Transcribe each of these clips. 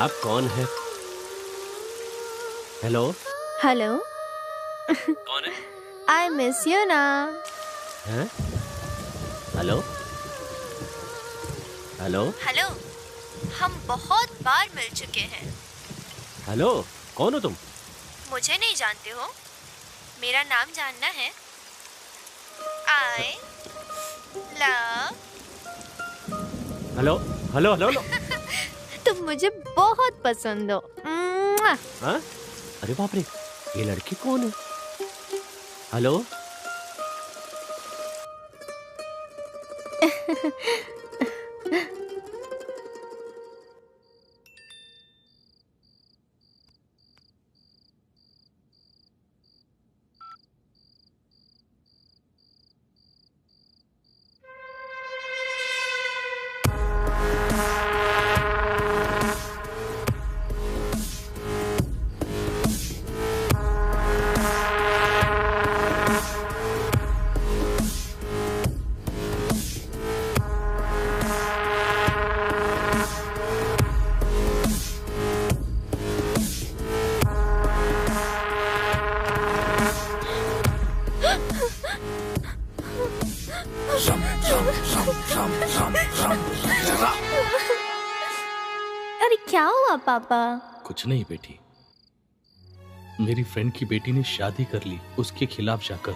आप कौन है? Hello hello. कौन है? आई मिस यू ना। हैं? हेलो हेलो हेलो, हम बहुत बार मिल चुके हैं। हेलो, कौन हो तुम? मुझे नहीं जानते हो? मेरा नाम जानना है? I love. Hello hello hello hello. तुम मुझे बहुत पसंद हो। म्वा! हाँ? अरे बाप रे, ये लड़की कौन है? हेलो अरे क्या हुआ पापा? कुछ नहीं बेटी, मेरी फ्रेंड की बेटी ने शादी कर ली उसके खिलाफ जाकर।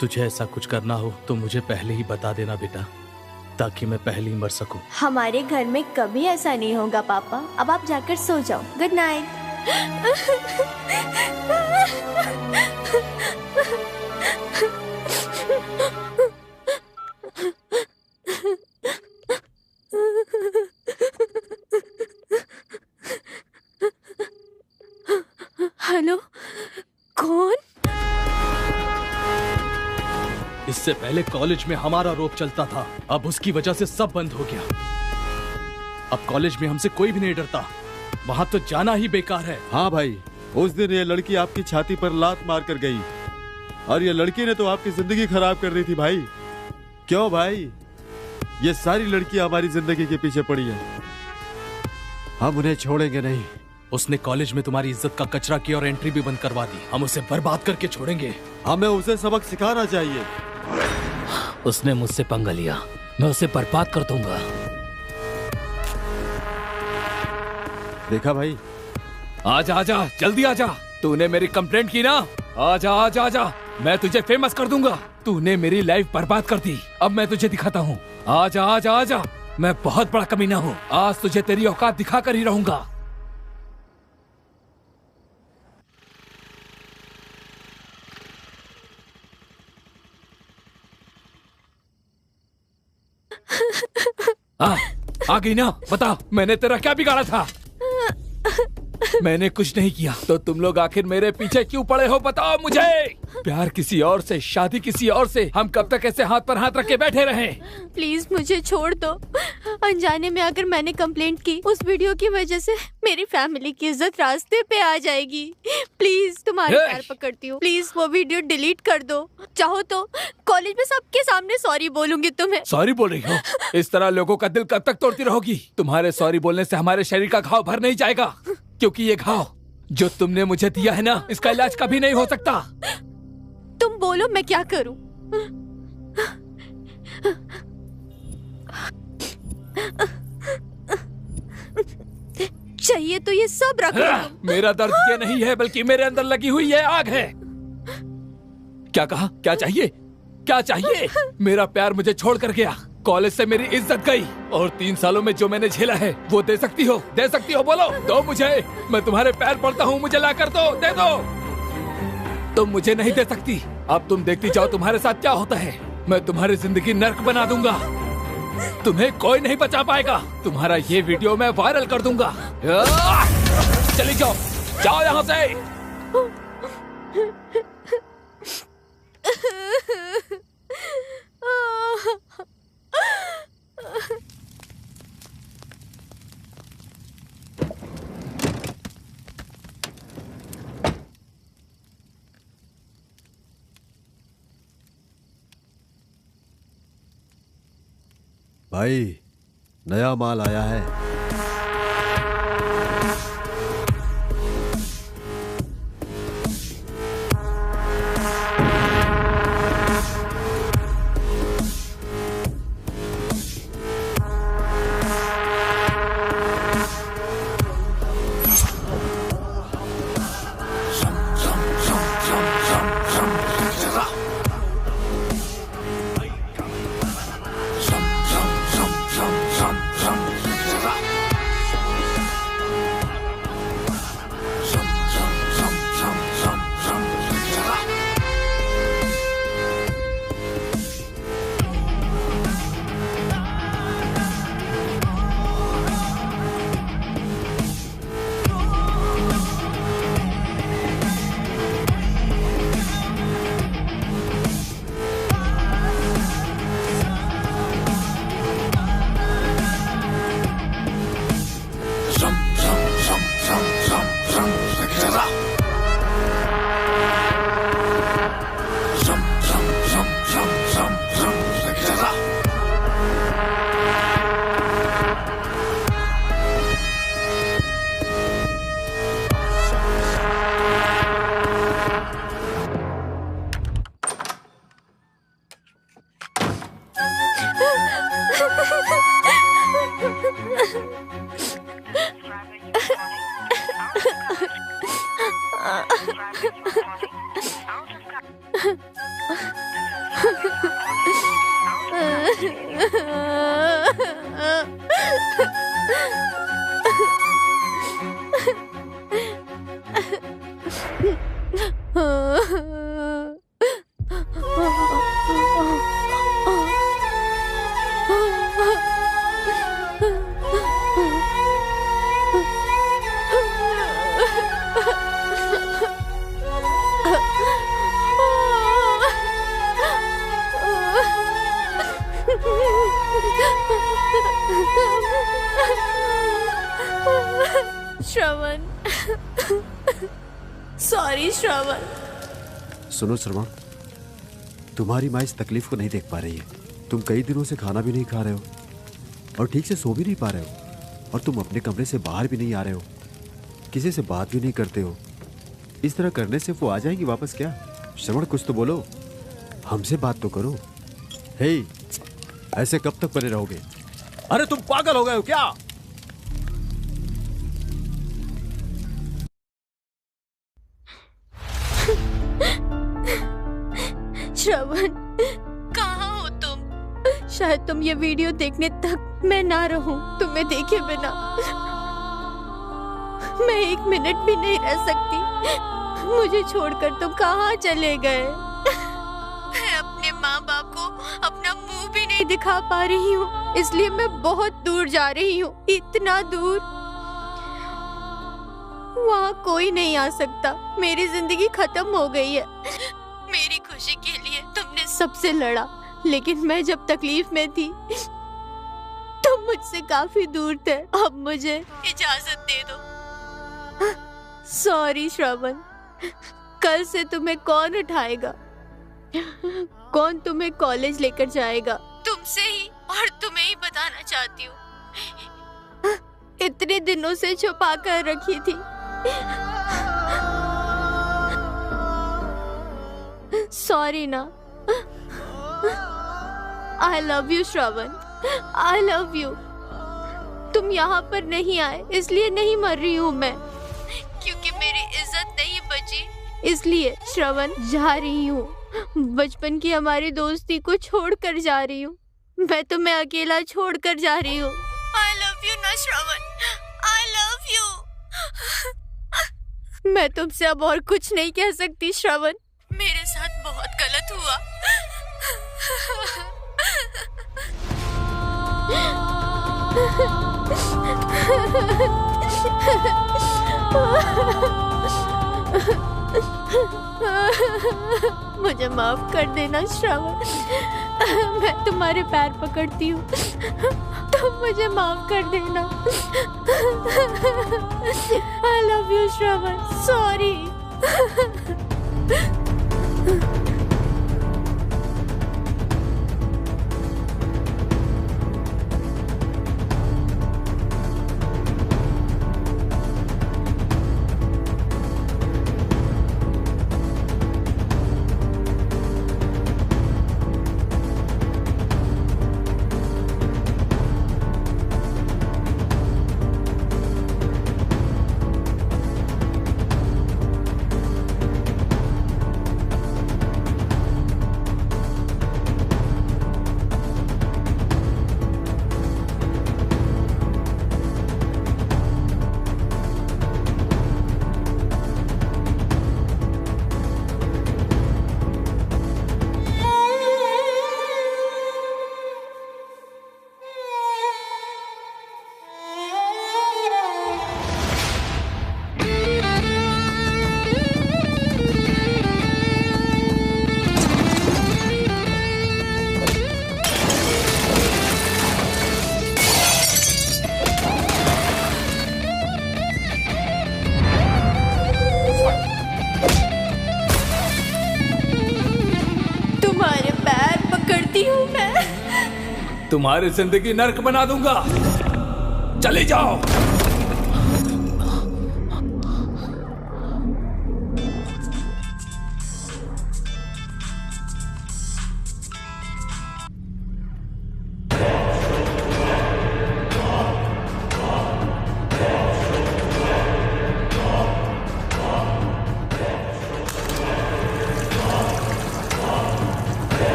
तुझे ऐसा कुछ करना हो तो मुझे पहले ही बता देना बेटा, ताकि मैं पहले ही मर सकूं। हमारे घर में कभी ऐसा नहीं होगा पापा। अब आप जाकर सो जाओ। Good night. हेलो, कौन? इससे पहले कॉलेज में हमारा रोप चलता था, अब उसकी वजह से सब बंद हो गया। अब कॉलेज में हमसे कोई भी नहीं डरता, वहां तो जाना ही बेकार है। हाँ भाई, उस दिन ये लड़की आपकी छाती पर लात मार कर गई, और ये लड़की ने तो आपकी जिंदगी खराब कर दी थी भाई। क्यों भाई? ये सारी लड़कियां हमारी जिंदगी के पीछे पड़ी है, हम उन्हें छोड़ेंगे नहीं। उसने कॉलेज में तुम्हारी इज्जत का कचरा किया और एंट्री भी बंद करवा दी। हम उसे बर्बाद करके छोड़ेंगे। हमें उसे सबक सिखाना चाहिए। उसने मुझसे पंगा लिया, मैं उसे बर्बाद कर दूंगा। देखा भाई? आजा आजा, जल्दी आजा। तूने मेरी कंप्लेंट की ना? आजा आजा आजा, मैं तुझे फेमस कर दूंगा। तूने मेरी लाइफ बर्बाद कर दी, अब मैं तुझे दिखाता हूँ। आजा आजा आजा, मैं बहुत बड़ा कमीना हूँ। आज तुझे तेरी औकात दिखा कर ही रहूंगा। आ गई ना? बता, मैंने तेरा क्या बिगाड़ा था? मैंने कुछ नहीं किया, तो तुम लोग आखिर मेरे पीछे क्यों पड़े हो? बताओ मुझे। प्यार किसी और से, शादी किसी और से, हम कब तक ऐसे हाथ पर हाथ रख के बैठे रहें? प्लीज मुझे छोड़ दो। अनजाने में अगर मैंने कंप्लेंट की, उस वीडियो की वजह से मेरी फैमिली की इज्जत रास्ते पे आ जाएगी। प्लीज तुम्हारे पैर पकड़ती हूँ, प्लीज वो वीडियो डिलीट कर दो। चाहो तो कॉलेज में सबके सामने सॉरी बोलूंगी तुम्हें। सॉरी बोल रही हो? इस तरह लोगों का दिल कब तक तोड़ती रहोगी? तुम्हारे सॉरी बोलने से हमारे शरीर का घाव भर नहीं जाएगा, क्योंकि ये घाव जो तुमने मुझे दिया है ना, इसका इलाज कभी नहीं हो सकता। तुम बोलो मैं क्या करूं? चाहिए तो ये सब रख लो। मेरा दर्द ये नहीं है, बल्कि मेरे अंदर लगी हुई ये आग है। क्या कहा? क्या चाहिए? क्या चाहिए? मेरा प्यार मुझे छोड़ कर गया, कॉलेज से मेरी इज्जत गई, और 3 सालों में जो मैंने झेला है वो दे सकती हो? दे सकती हो? बोलो, दो मुझे। मैं तुम्हारे पैर पड़ता हूँ, मुझे ला कर दो, दे दो। तुम मुझे नहीं दे सकती। अब तुम देखती जाओ तुम्हारे साथ क्या होता है। मैं तुम्हारी जिंदगी नर्क बना दूंगा, तुम्हें कोई नहीं बचा पाएगा। तुम्हारा ये वीडियो मैं वायरल कर दूंगा। चली जाओ, जाओ यहाँ से। भाई, नया माल आया है। श्रवण, सॉरी श्रवण। सुनो श्रवण, तुम्हारी माँ इस तकलीफ को नहीं देख पा रही है। तुम कई दिनों से खाना भी नहीं खा रहे हो और ठीक से सो भी नहीं पा रहे हो, और तुम अपने कमरे से बाहर भी नहीं आ रहे हो, किसी से बात भी नहीं करते हो। इस तरह करने से वो आ जाएंगी वापस क्या? श्रवण, कुछ तो बोलो, हमसे बात तो करो। हे, ऐसे कब तक बने रहोगे? अरे तुम पागल हो गए हो क्या? श्रवण, कहाँ हो तुम? शायद तुम ये वीडियो देखने तक मैं ना रहूं तुम्हें देखे बिना। मैं एक मिनट भी नहीं रह सकती। मुझे छोड़कर तुम कहाँ चले गए? मैं अपने माँ बाप को अपना मुंह भी नहीं दिखा पा रही हूँ, इसलिए मैं बहुत दूर जा रही हूँ, इतना दूर। वहाँ कोई नहीं आ सकता। मेरी जिंदगी खत्म हो गई है। मेरी खुशी के लिए तुमने सबसे लड़ा, लेकिन मैं जब तकलीफ में थी तुम मुझसे काफी दूर थे। अब मुझे इजाजत दे दो। सॉरी श्रवण, कल से तुम्हें कौन उठाएगा? कौन तुम्हें कॉलेज लेकर जाएगा? तुमसे ही, और तुम्हें ही बताना चाहती हूँ, इतने दिनों से छुपा कर रखी थी। सॉरी ना। I love you Shravan, I love you. तुम यहाँ पर नहीं आए इसलिए नहीं मर रही हूँ मैं, क्योंकि मेरी इज्जत नहीं बची, इसलिए श्रवण जा रही हूँ। बचपन की हमारी दोस्ती को छोड़कर जा रही हूँ। मैं तुम्हें अकेला छोड़कर जा रही हूँ। आई लव यू ना श्रवण, आई लव यू। मैं तुमसे अब और कुछ नहीं कह सकती श्रवण, मेरे साथ बहुत गलत हुआ। मुझे माफ कर देना श्रवण, मैं तुम्हारे पैर पकड़ती हूँ, तुम मुझे माफ कर देना। I love you Shravan, sorry. तुम्हारी जिंदगी नर्क बना दूंगा। चले जाओ।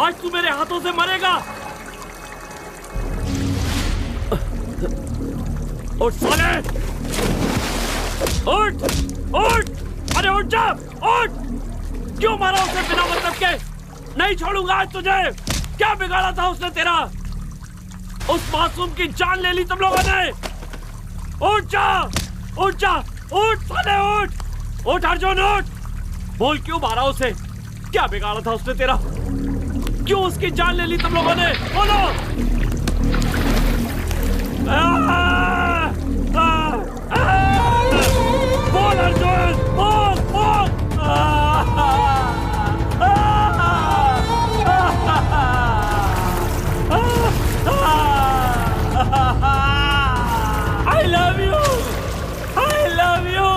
आज तू मेरे हाथों से मरेगा। उठ साले, उठ उठ, अरे उठ जा, उठ। क्यों मारा उसे बिना मतलब के? नहीं छोड़ूंगा आज तुझे। क्या बिगाड़ा था उसने तेरा? उस मासूम की जान ले ली तुम लोगों ने। उठ जा, उठ जा, उठ साले, उठ उठ अर्जुन, उठ। बोल क्यों मारा उसे? क्या बिगाड़ा था उसने तेरा? क्यों उसकी जान ले ली तुम लोगों ने? बोलो। बोल अर्जुन, बोल बोल। I love you, I love you,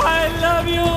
I love you.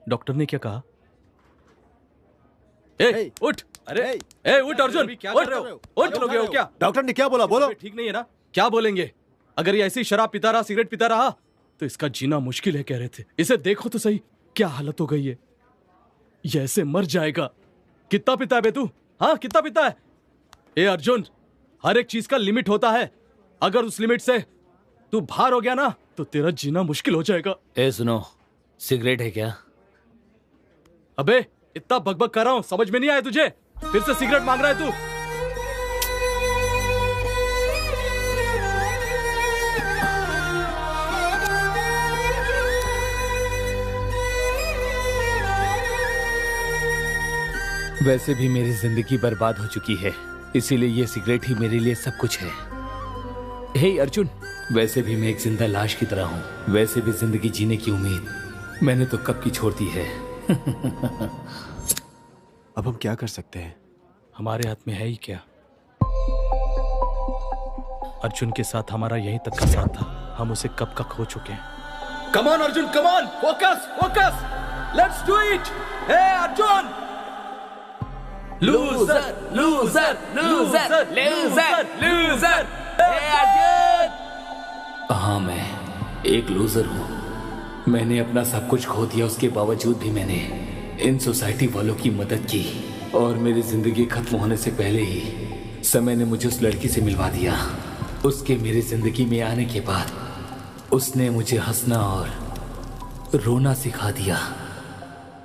Doctor ने क्या कहा? ए, उठ! अरे उठ अर्जुन, क्या कर रहे हो? उठ! लोगे हो क्या? डॉक्टर ने क्या बोला? बोलो। ठीक नहीं है ना? क्या बोलेंगे? अगर ये ऐसी शराब पीता रहा, सिगरेट पीता रहा तो इसका जीना मुश्किल है, कह रहे थे। इसे देखो तो सही, क्या हालत हो गई है। ये ऐसे मर जाएगा। कितना पीता है बे तू? हाँ, कितना पीता है? ए अर्जुन, हर एक चीज का लिमिट होता है। अगर उस लिमिट से तू बाहर हो गया ना तो तेरा जीना मुश्किल हो जाएगा। ए सुनो, सिगरेट है क्या? अबे इतना बकबक कर रहा हूं, समझ में नहीं आया तुझे? फिर से सिगरेट मांग रहा है तू? वैसे भी मेरी जिंदगी बर्बाद हो चुकी है, इसीलिए ये सिगरेट ही मेरे लिए सब कुछ है। हे अर्जुन, वैसे भी मैं एक जिंदा लाश की तरह हूं। वैसे भी जिंदगी जीने की उम्मीद मैंने तो कब की छोड़ दी है। अब हम क्या कर सकते हैं? हमारे हाथ में है ही क्या? अर्जुन के साथ हमारा यहीं तक का साथ था, हम उसे कब का खो चुके हैं। Come on Arjun, come on, focus focus, let's do it. Hey Arjun! Loser loser loser loser loser, hey Arjun! हाँ, मैं एक लूजर हूँ। मैंने अपना सब कुछ खो दिया, उसके बावजूद भी मैंने इन सोसाइटी वालों की मदद की। और मेरी जिंदगी खत्म होने से पहले ही समय ने मुझे उस लड़की से मिलवा दिया। उसके मेरी जिंदगी में आने के बाद उसने मुझे हंसना और रोना सिखा दिया।